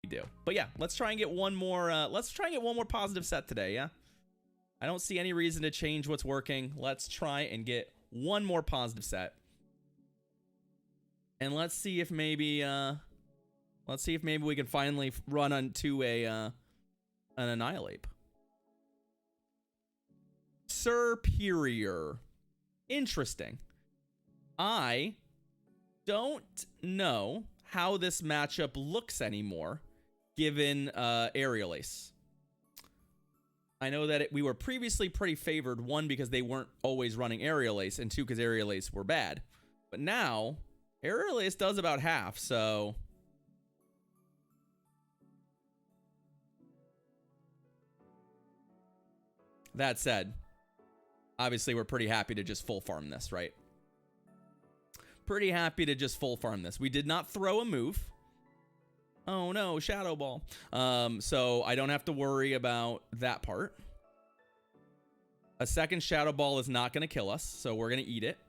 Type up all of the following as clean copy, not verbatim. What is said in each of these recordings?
do. But yeah, let's try and get one more. Let's try and get one more positive set today. Yeah, I don't see any reason to change what's working. Let's try and get one more positive set, and let's see if maybe we can finally run onto an Annihilate. Superior. Interesting. I don't know how this matchup looks anymore, given Aerial Ace. I know that we were previously pretty favored, one, because they weren't always running Aerial Ace, and two, because Aerial Ace were bad. But now, Aerial Ace does about half, so... That said, obviously we're pretty happy to just full farm this, right? Pretty happy to just full farm this. We did not throw a move. Oh no, Shadow Ball. So I don't have to worry about that part. A second Shadow Ball is not going to kill us, so we're going to eat it.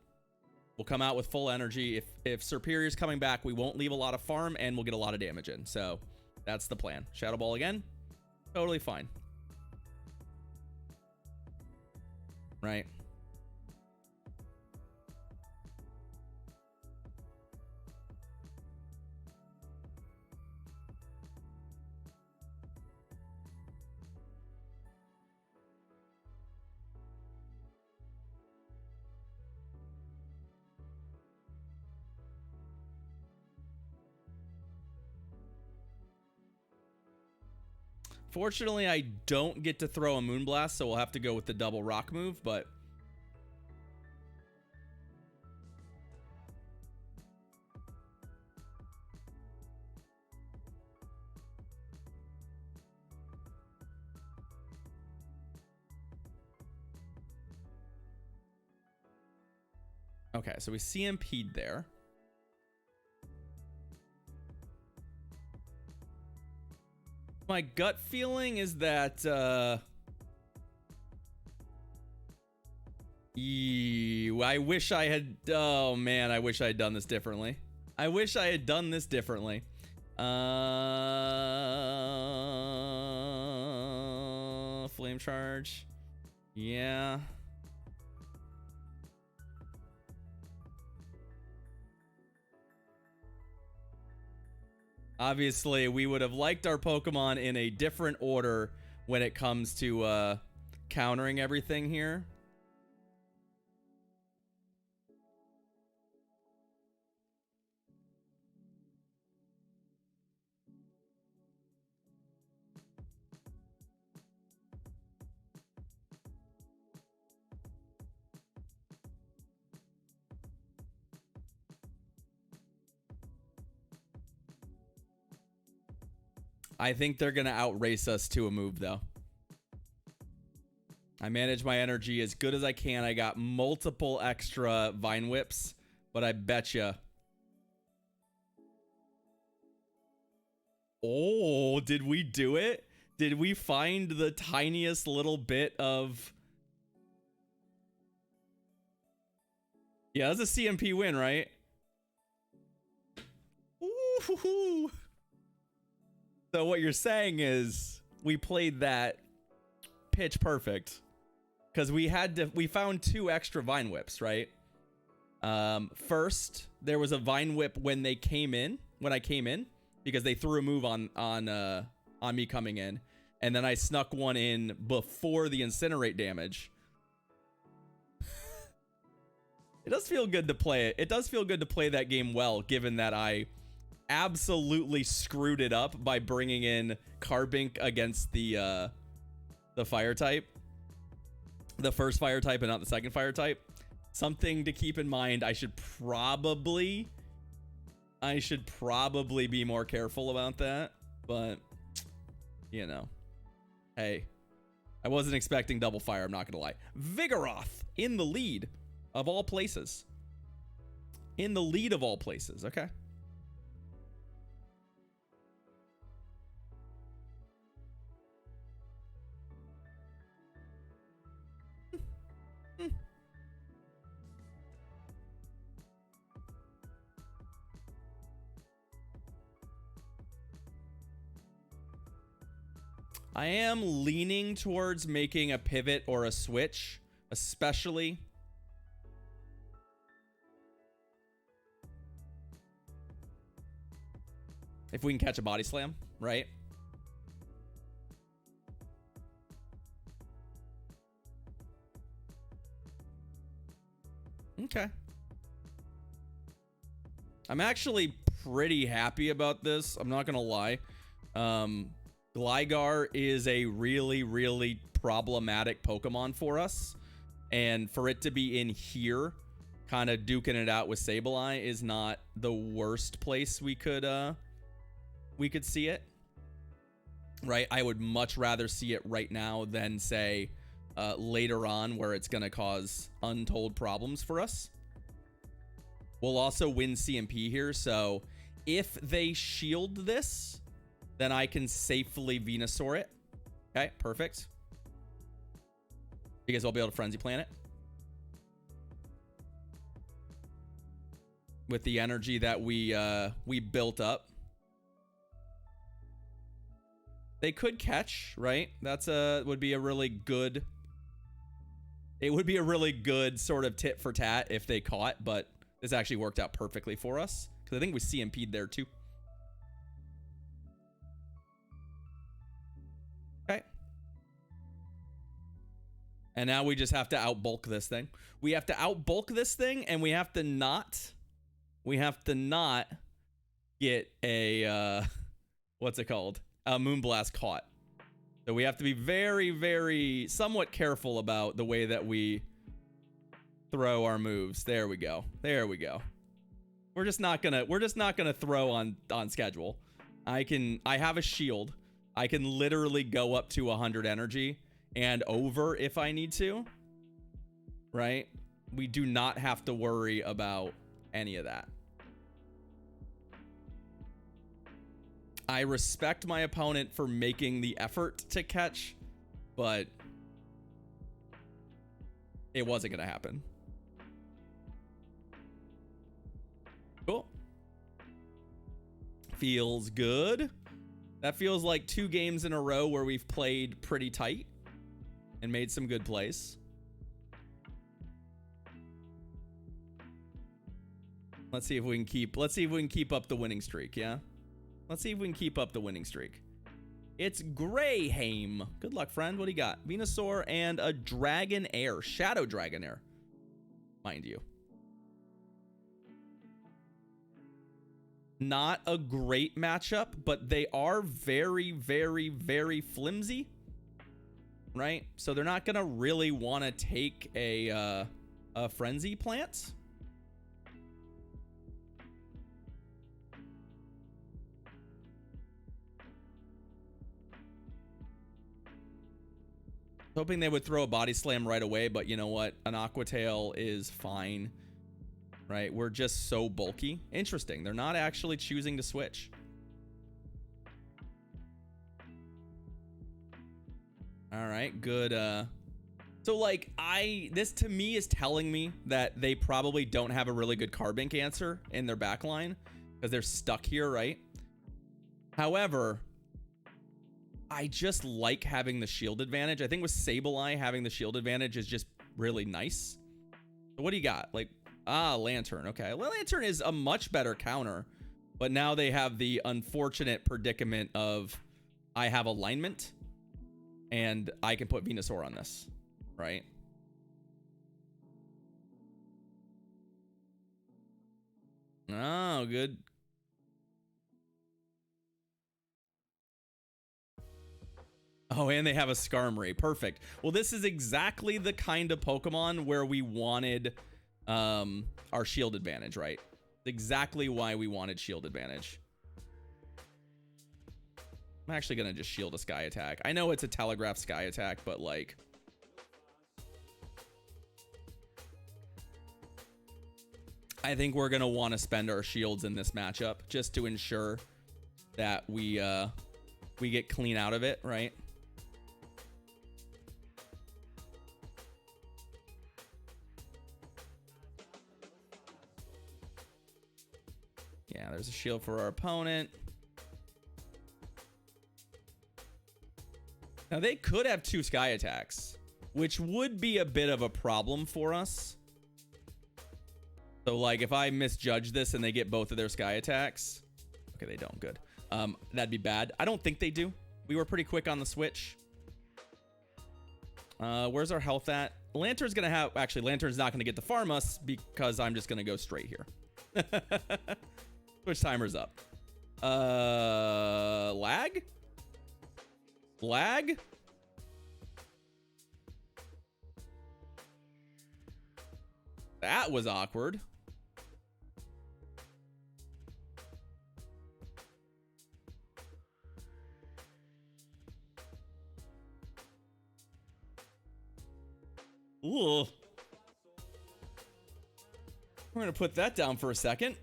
We'll come out with full energy. If Superior's coming back, we won't leave a lot of farm, and we'll get a lot of damage in. So that's the plan. Shadow Ball again. Totally fine. Right. Fortunately, I don't get to throw a Moonblast, so we'll have to go with the double rock move, but... Okay, so we CMP'd there. My gut feeling is that, I wish I had, oh man, I wish I had done this differently. I wish I had done this differently. Flame Charge. Yeah. Obviously, we would have liked our Pokemon in a different order when it comes to countering everything here. I think they're going to outrace us to a move, though. I manage my energy as good as I can. I got multiple extra Vine Whips, but I betcha. Oh, did we do it? Did we find the tiniest little bit of... Yeah, that's a CMP win, right? Ooh. So what you're saying is we played that pitch perfect because we found two extra Vine Whips, right? First, there was a Vine Whip when I came in, because they threw a move on me coming in, and then I snuck one in before the Incinerate damage. It does feel good to play it. It does feel good to play that game well, given that I absolutely screwed it up by bringing in Carbink against the fire type, the first fire type and not the second fire type. Something to keep in mind. I should probably be more careful about that, but you know, hey, I wasn't expecting double fire, I'm not gonna lie. Vigoroth in the lead of all places. Okay. I am leaning towards making a pivot or a switch, especially if we can catch a body slam, right? Okay. I'm actually pretty happy about this. I'm not gonna lie. Gligar is a really, really problematic Pokemon for us. And for it to be in here, kind of duking it out with Sableye is not the worst place we could see it. Right? I would much rather see it right now than, say, later on where it's going to cause untold problems for us. We'll also win CMP here, so if they shield this, then I can safely Venusaur it. Okay, perfect. You guys will be able to Frenzy Plant it. With the energy that we built up. They could catch, right? That's would be a really good... It would be a really good sort of tit for tat if they caught, but this actually worked out perfectly for us. Because I think we CMP'd there too. Okay. And now we just have to outbulk this thing. We have to outbulk this thing, and we have to not get a, what's it called? A Moonblast caught. So we have to be very, very, somewhat careful about the way that we throw our moves. There we go. There we go. We're just not gonna throw on schedule. I have a shield. I can literally go up to 100 energy and over if I need to. Right? We do not have to worry about any of that. I respect my opponent for making the effort to catch, but it wasn't going to happen. Cool. Feels good. That feels like 2 games in a row where we've played pretty tight and made some good plays. Let's see if we can keep up the winning streak, yeah? Let's see if we can keep up the winning streak. It's Greyhaim. Good luck, friend. What do you got? Venusaur and a Dragonair. Shadow Dragonair. Mind you. Not a great matchup, but they are very, very, very flimsy. Right? So they're not going to really want to take a Frenzy Plant. Hoping they would throw a body slam right away, but you know what? An Aqua Tail is fine. Right? We're just so bulky. Interesting. They're not actually choosing to switch. All right, good. So like this to me is telling me that they probably don't have a really good Carbink answer in their backline because they're stuck here, right? However, I just like having the shield advantage. I think with Sableye, having the shield advantage is just really nice. So what do you got? Like, Lantern. Okay. Well, Lantern is a much better counter, but now they have the unfortunate predicament of I have alignment and I can put Venusaur on this, right? Oh, good. Oh, and they have a Skarmory. Perfect. Well, this is exactly the kind of Pokemon where we wanted our shield advantage, right? Exactly why we wanted shield advantage. I'm actually going to just shield a Sky Attack. I know it's a Telegraph Sky Attack, but like... I think we're going to want to spend our shields in this matchup just to ensure that we get clean out of it, right? Yeah, there's a shield for our opponent. Now, they could have 2 sky attacks, which would be a bit of a problem for us. So, like, if I misjudge this and they get both of their sky attacks... Okay, they don't. Good. That'd be bad. I don't think they do. We were pretty quick on the switch. Where's our health at? Lantern's going to have... Actually, Lantern's not going to get to farm us because I'm just going to go straight here. Switch timer's up. Lag? Lag? That was awkward. Ooh. We're gonna put that down for a second.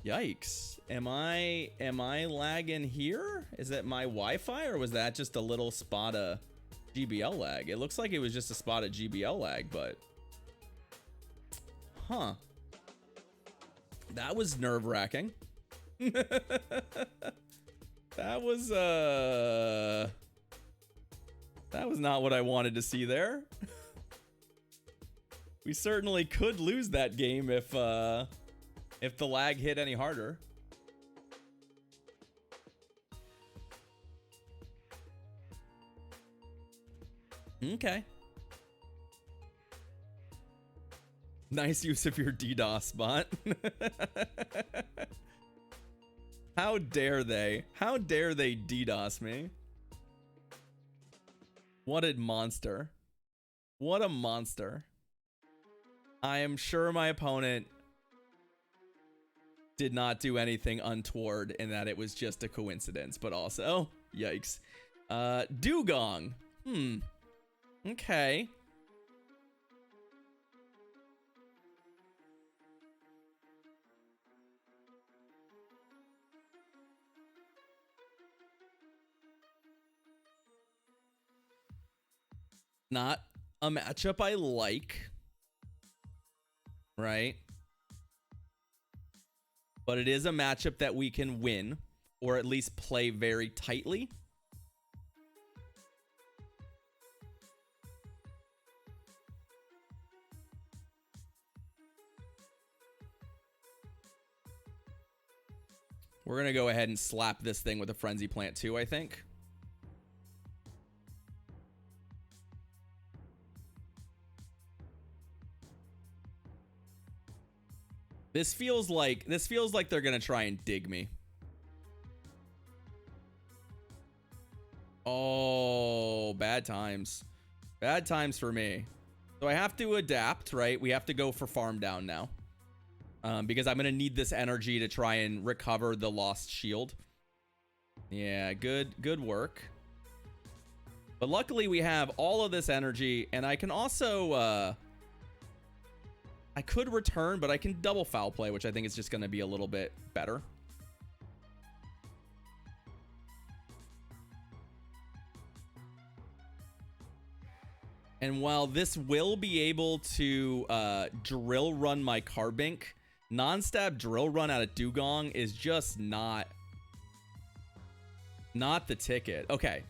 Yikes. Am I lagging here? Is that my Wi-Fi, or was that just a little spot of GBL lag? It looks like it was just a spot of GBL lag, but huh. That was nerve-wracking. That was not what I wanted to see there. We certainly could lose that game if the lag hit any harder. Okay. Nice use of your DDoS bot. How dare they? How dare they DDoS me? What a monster. What a monster. I am sure my opponent did not do anything untoward and that it was just a coincidence, but also, yikes. Dugong. Okay. Not a matchup I like, right? But it is a matchup that we can win, or at least play very tightly. We're going to go ahead and slap this thing with a Frenzy Plant too, I think. This feels like they're going to try and dig me. Oh, bad times. Bad times for me. So I have to adapt, right? We have to go for farm down now. Because I'm going to need this energy to try and recover the lost shield. Yeah, good work. But luckily we have all of this energy, and I can also... I could return, but I can double foul play, which I think is just going to be a little bit better. And while this will be able to drill run my Carbink, non-stab drill run out of Dugong is just not the ticket. Okay,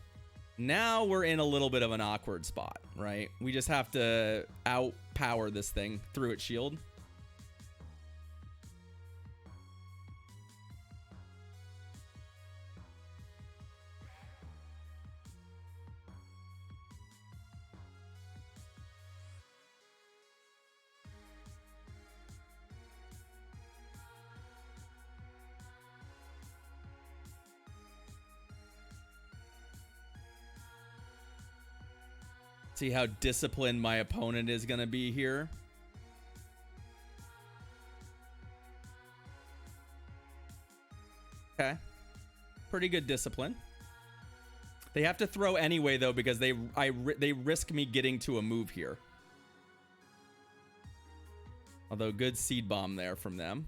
now we're in a little bit of an awkward spot, right? We just have to outpower this thing through its shield. See how disciplined my opponent is going to be here. Okay. Pretty good discipline. They have to throw anyway, though, because they risk me getting to a move here. Although, good seed bomb there from them.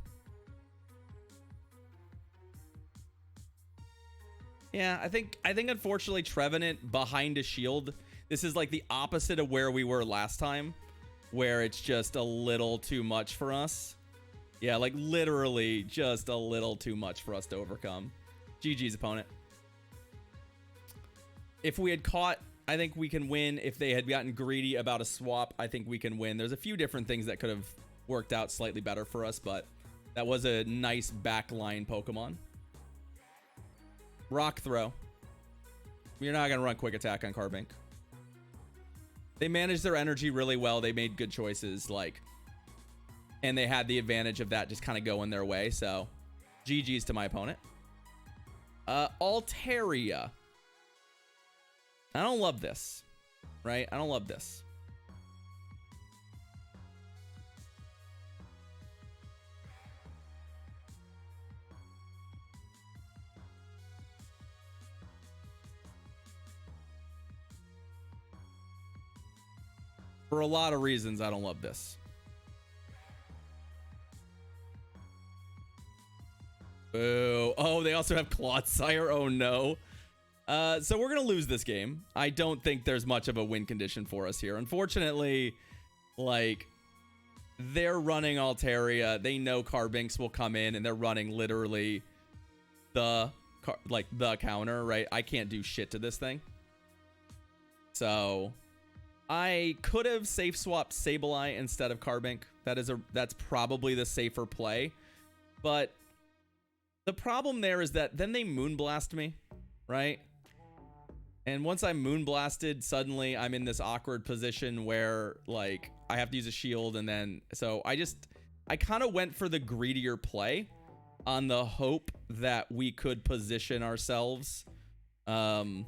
Yeah, I think unfortunately Trevenant behind a shield. This is like the opposite of where we were last time, where it's just a little too much for us. Yeah, like literally just a little too much for us to overcome. GG's opponent. If we had caught, I think we can win. If they had gotten greedy about a swap, I think we can win. There's a few different things that could have worked out slightly better for us, but that was a nice backline Pokemon. Rock Throw. You're not going to run Quick Attack on Carbink. They managed their energy really well. They made good choices, like, and they had the advantage of that just kind of going their way. So, GG's to my opponent. Altaria. I don't love this, right? I don't love this. For a lot of reasons, I don't love this. Boo. Oh, they also have Clodsire. Oh, no. So we're going to lose this game. I don't think there's much of a win condition for us here. Unfortunately, like, they're running Altaria. They know Carbinks will come in, and they're running literally the counter, right? I can't do shit to this thing. So I could have safe swapped Sableye instead of Carbink. That's probably the safer play. But the problem there is that then they Moonblast me, right? And once I'm Moonblasted, suddenly I'm in this awkward position where, like, I have to use a shield, and then so I kind of went for the greedier play on the hope that we could position ourselves in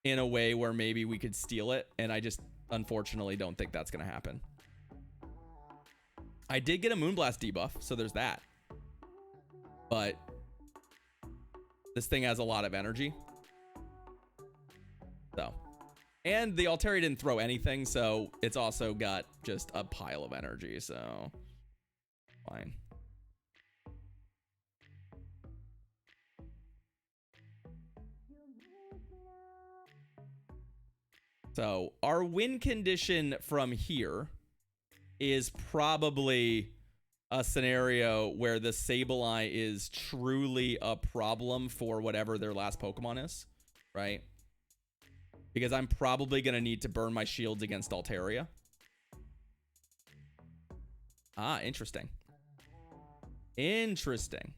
a way where maybe we could steal it, and I just unfortunately don't think that's going to happen. I did get a Moonblast debuff, so there's that. But this thing has a lot of energy. So, and the Altaria didn't throw anything, so it's also got just a pile of energy, so fine. So our win condition from here is probably a scenario where the Sableye is truly a problem for whatever their last Pokemon is, right? Because I'm probably going to need to burn my shields against Altaria. Ah, interesting. Interesting.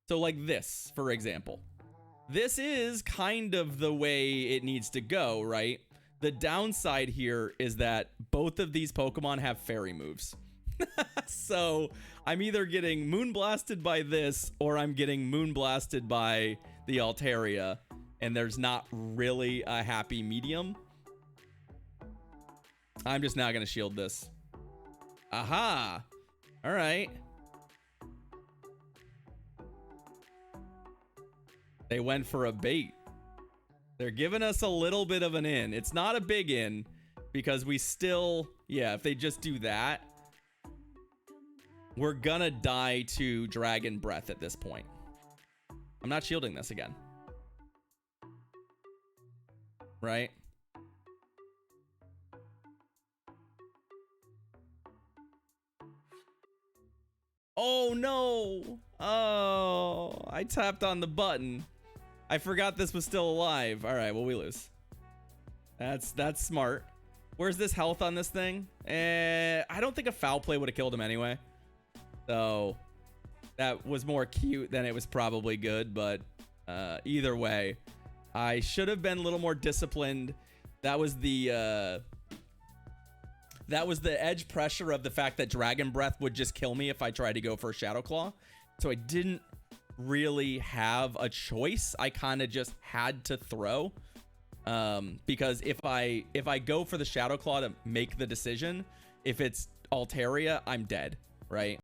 So like this, for example. This is kind of the way it needs to go, right? The downside here is that both of these Pokemon have fairy moves. So I'm either getting Moonblasted by this, or I'm getting Moonblasted by the Altaria, and there's not really a happy medium. I'm just not going to shield this. Aha! All right. They went for a bait. They're giving us a little bit of an in. It's not a big in because we still, yeah, if they just do that, we're gonna die to Dragon Breath at this point. I'm not shielding this again. Right? Oh no! Oh, I tapped on the button. I forgot this was still alive. All right, well, we lose. That's smart. Where's this health on this thing? I don't think a foul play would have killed him anyway. So that was more cute than it was probably good. But either way, I should have been a little more disciplined. That was the edge pressure of the fact that Dragon Breath would just kill me if I tried to go for a Shadow Claw. So I didn't really have a choice. I kind of just had to throw, because if I go for the Shadow Claw to make the decision, if it's Altaria, I'm dead, right?